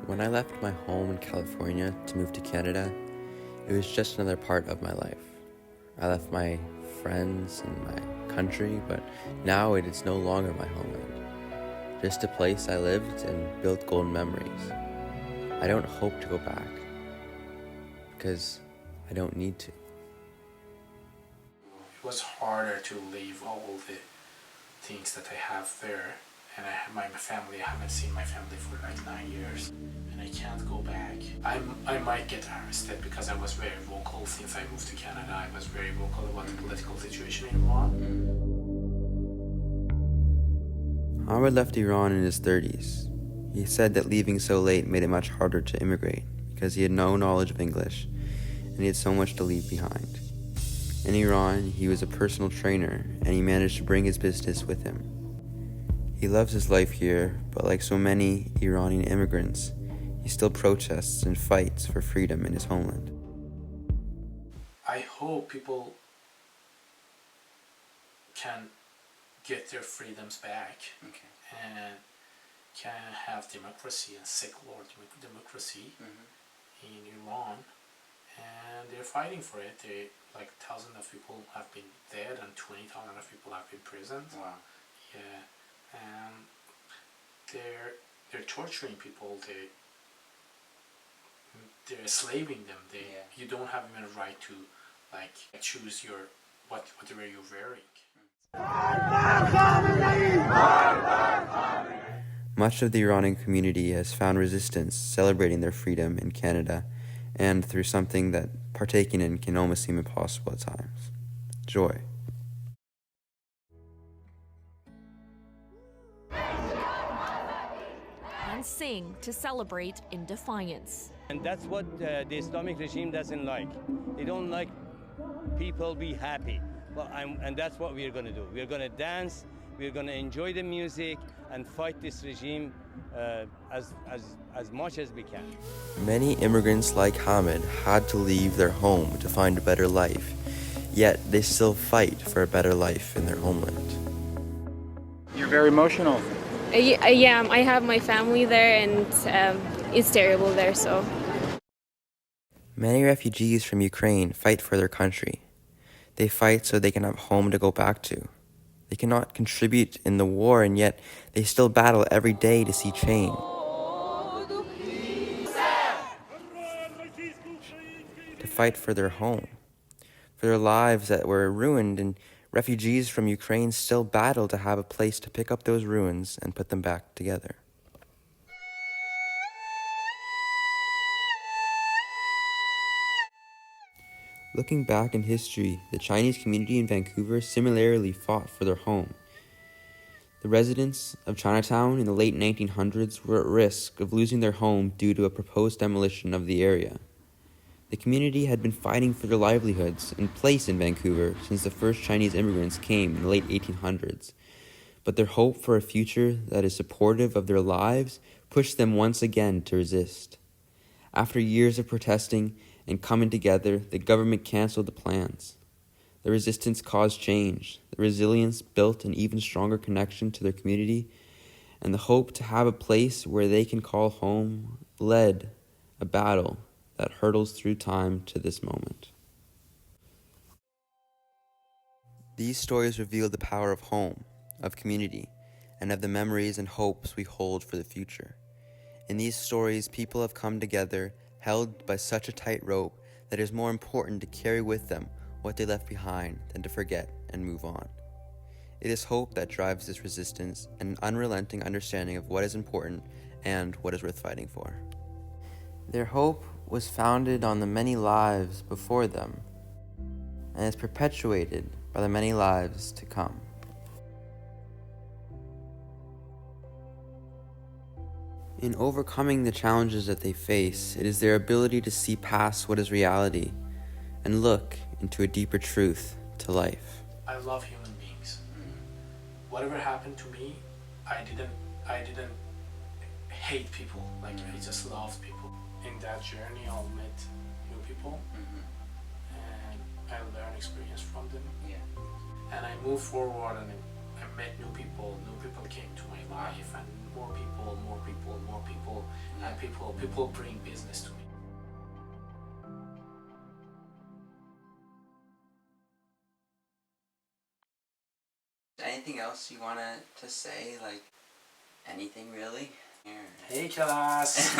When I left my home in California to move to Canada, it was just another part of my life. I left my friends and my country, but now it is no longer my homeland. Just a place I lived and built golden memories. I don't hope to go back, because I don't need to. It was harder to leave all the things that I have there, and I have my family. I haven't seen my family for like 9 years, and I can't go back. I might get arrested because I was very vocal since I moved to Canada. I was very vocal about the political situation in Iran. Ahmed left Iran in his 30s. He said that leaving so late made it much harder to immigrate because he had no knowledge of English and he had so much to leave behind. In Iran, he was a personal trainer and he managed to bring his business with him. He loves his life here, but like so many Iranian immigrants, he still protests and fights for freedom in his homeland. I hope people can get their freedoms back and can have democracy and secular democracy in Iran, and they're fighting for it. They, like, thousands of people have been dead and 20,000 of people have been imprisoned. Wow. Yeah, and they're torturing people. They're enslaving them. You don't have even a right to like choose your whatever you're wearing. Much of the Iranian community has found resistance celebrating their freedom in Canada and through something that partaking in can almost seem impossible at times: joy. And sing to celebrate in defiance. And that's what the Islamic regime doesn't like. They don't like people be happy. Well, and that's what we're going to do. We're going to dance, we're going to enjoy the music and fight this regime as much as we can. Many immigrants like Hamid had to leave their home to find a better life, yet they still fight for a better life in their homeland. You're very emotional. Yeah, I have my family there and it's terrible there, so. Many refugees from Ukraine fight for their country. They fight so they can have a home to go back to. They cannot contribute in the war, and yet they still battle every day to see change. To fight for their home, for their lives that were ruined, and refugees from Ukraine still battle to have a place to pick up those ruins and put them back together. Looking back in history, the Chinese community in Vancouver similarly fought for their home. The residents of Chinatown in the late 1900s were at risk of losing their home due to a proposed demolition of the area. The community had been fighting for their livelihoods and place in Vancouver since the first Chinese immigrants came in the late 1800s, but their hope for a future that is supportive of their lives pushed them once again to resist. After years of protesting and coming together, the government canceled the plans. The resistance caused change. The resilience built an even stronger connection to their community, and the hope to have a place where they can call home led a battle that hurdles through time to this moment. These stories reveal the power of home, of community, and of the memories and hopes we hold for the future. In these stories, people have come together, held by such a tight rope that it is more important to carry with them what they left behind than to forget and move on. It is hope that drives this resistance and an unrelenting understanding of what is important and what is worth fighting for. Their hope was founded on the many lives before them and is perpetuated by the many lives to come. In overcoming the challenges that they face, it is their ability to see past what is reality and look into a deeper truth to life. I love human beings. Whatever happened to me, I didn't hate people. Like, I just loved people. In that journey, I'll meet new people, and I learn experience from them. And I move forward, and I met new people came to my life, and more people, and people bring business to me. Anything else you wanted to say? Like anything really? Hey class!